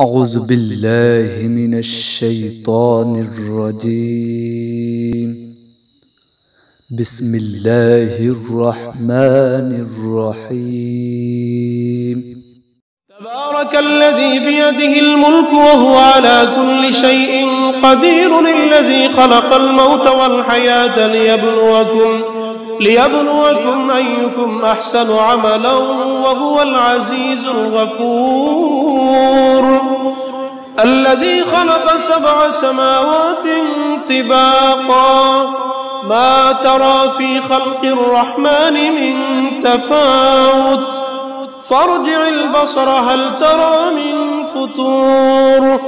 أعوذ بالله من الشيطان الرجيم. بسم الله الرحمن الرحيم. تبارك الذي بيده الملك وهو على كل شيء قدير، الذي خلق الموت والحياة ليبلوكم أيكم أحسن عملا وهو العزيز الغفور. الذي خلق 7 سماوات طباقا، ما ترى في خلق الرحمن من تفاوت، فارجع البصر هل ترى من فطور،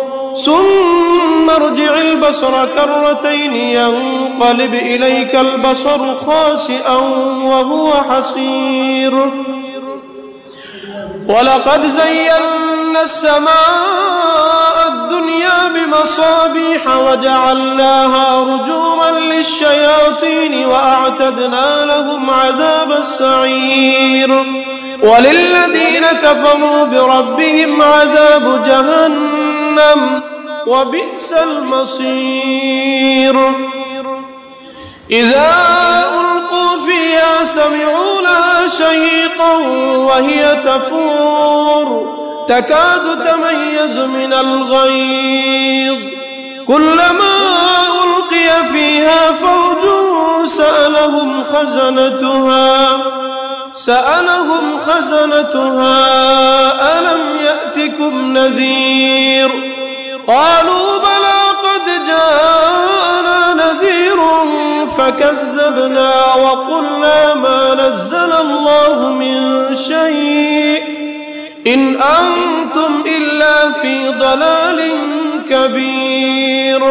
ثم ارجع البصر كرتين ينقلب إليك البصر خاسئا وهو حسير. ولقد زينا السماء الدنيا بمصابيح وجعلناها رجوما للشياطين وأعتدنا لهم عذاب السعير. وللذين كفروا بربهم عذاب جهنم وبئس المصير. إذا ألقوا فيها سمعوا لها شهيقا وهي تفور، تكاد تميز من الغيظ، كلما ألقي فيها فوج سألهم خزنتها ألم يأتكم نذير؟ قالوا بلى قد جاءنا نذير فكذبنا وقلنا ما نزل الله من شيء إن أنتم إلا في ضلال كبير.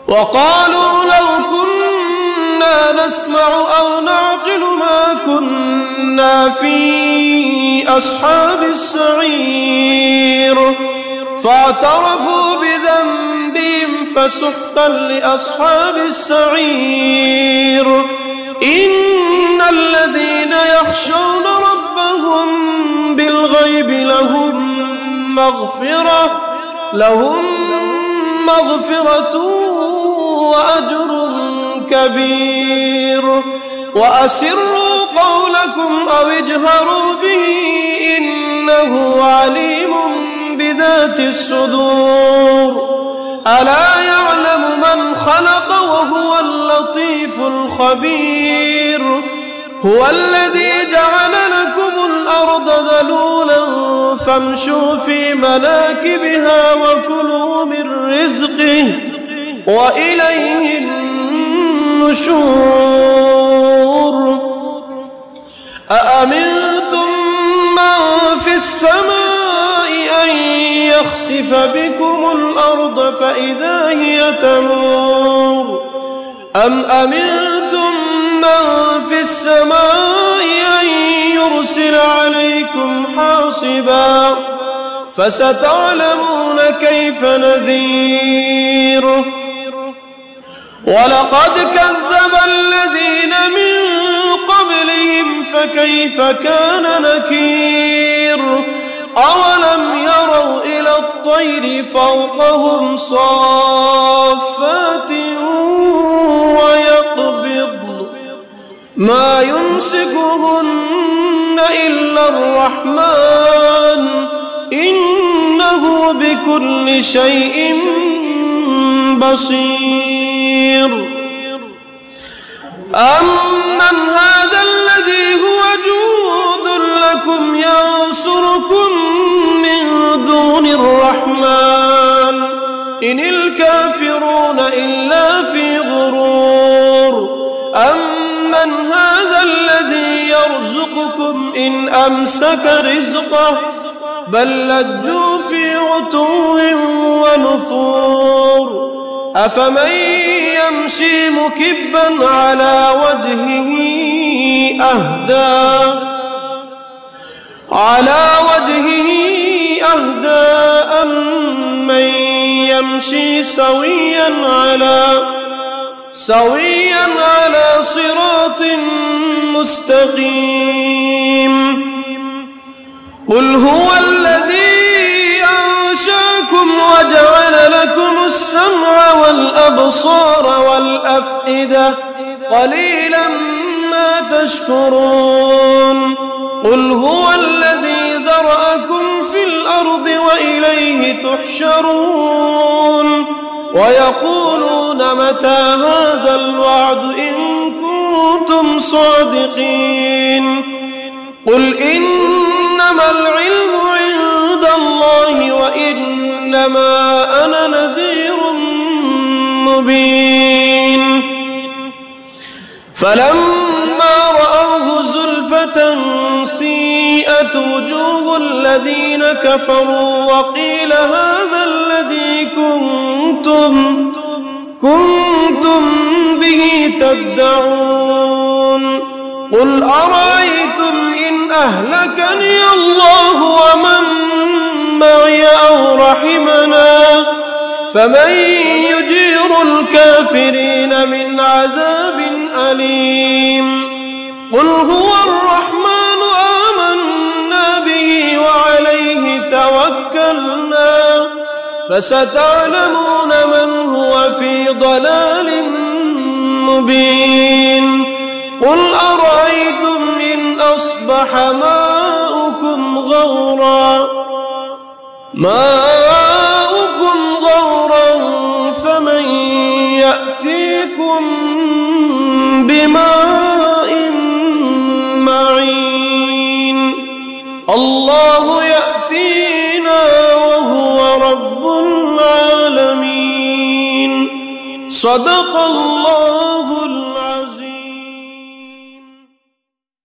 وقالوا لو كنا نسمع أو نعقل ما كنا في أصحاب السعير، فاعترفوا بذنبهم فسحقا لأصحاب السعير. إن الذين يخشون ربهم بالغيب لهم مغفرة وأجر كبير. وأسروا قولكم أو اجهروا به إنه عليم بذات الصدور. ألا يعلم من خلق وهو اللطيف الخبير. هو الذي جعل لكم الأرض ذلولا فامشوا في مناكبها وكلوا من رزقه وإليه النشور. أأمنتم من في السماء أن يخسف بكم الأرض فإذا هي تمور، أم أمنتم من في السماء أن يرسل عليكم حاصبا فستعلمون كيف نذير. ولقد كذب الذين من قبلهم فكيف كان نكير. أولم يروا إلى الطير فوقهم صافات ويقبضن ما يمسكهن إلا الرحمن إنه بكل شيء بصير. أمن هذا الذي هو جند لكم ينصركم من دون الرحمن إن الكافرون إلا في غرور. أمن هذا الذي يرزقكم إن أمسك رزقه بل لجوا في عتو ونفور. أفمن يمشي مكبا على وجهه أهدى أمن يمشي سويا على صراط مستقيم. قل هو الذي والأبصار والأفئدة قليلا ما تشكرون قل هو الذي ذرأكم في الأرض وإليه تحشرون ويقولون متى هذا الوعد إن كنتم صادقين قل إنما العلم عند الله وإنما أنا نذير مبين فلما رأوه زلفة سيئت وجوه الذين كفروا وقيل هذا الذي كنتم به تدعون قل أرأيتم إن أهلكني الله ومن معي أو رحمنا فمن يجير الكافرين من عذاب أليم قل هو الرحمن آمنا به وعليه توكلنا فستعلمون من هو في ضلال مبين قل أرأيتم إن أصبح ماؤكم غورا فمن يأتيكم بماء معين الله يأتينا وهو رب العالمين صدق الله